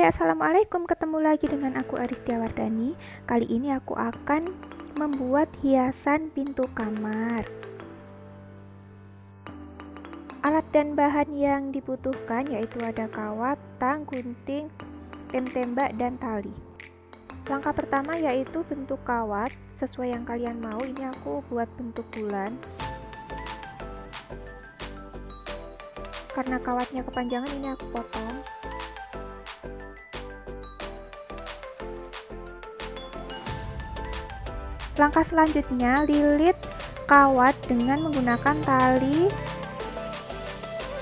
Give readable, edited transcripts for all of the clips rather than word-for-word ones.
Assalamualaikum, ketemu lagi dengan aku Aristiawardani. Kali ini aku akan membuat hiasan pintu kamar. Alat dan bahan yang dibutuhkan yaitu ada kawat, tang, gunting, lem tembak, dan tali. Langkah pertama yaitu bentuk kawat sesuai yang kalian mau. Ini aku buat bentuk bulan. Karena kawatnya kepanjangan, ini aku potong. Langkah selanjutnya, lilit kawat dengan menggunakan tali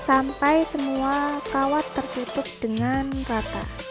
sampai semua kawat tertutup dengan rata.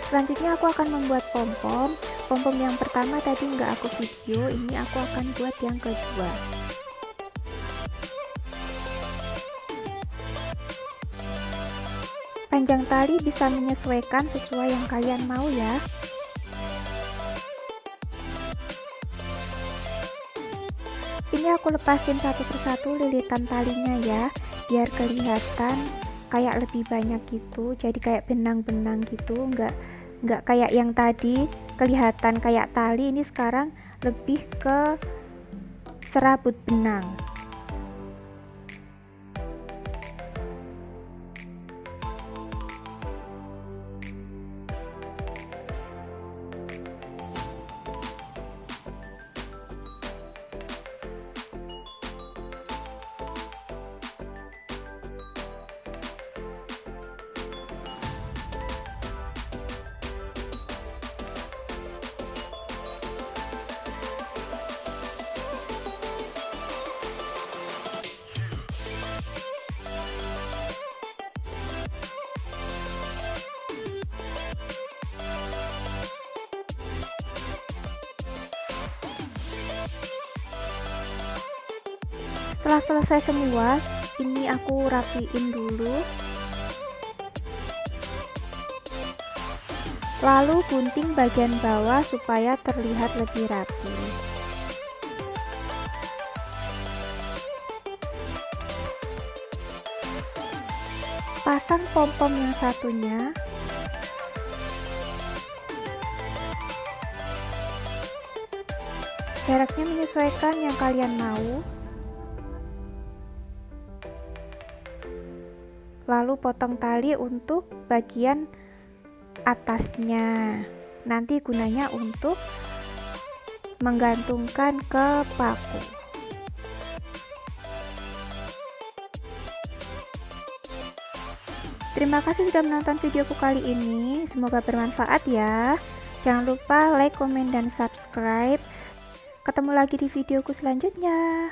Selanjutnya aku akan membuat pom-pom. Pom-pom yang pertama tadi nggak aku video, ini aku akan buat yang kedua. Panjang tali bisa menyesuaikan sesuai yang kalian mau ya. Ini aku lepasin satu persatu lilitan talinya ya, biar kelihatan kayak lebih banyak gitu, jadi kayak benang-benang gitu, nggak kayak yang tadi kelihatan kayak tali. Ini sekarang lebih ke serabut benang. Setelah selesai semua, ini aku rapiin dulu, lalu gunting bagian bawah supaya terlihat lebih rapi. Pasang pom-pom yang satunya. Jaraknya menyesuaikan yang kalian mau. Lalu potong tali untuk bagian atasnya, nanti gunanya untuk menggantungkan ke paku. Terima kasih sudah menonton videoku kali ini, semoga bermanfaat ya. Jangan lupa like, komen, dan subscribe. Ketemu lagi di videoku selanjutnya.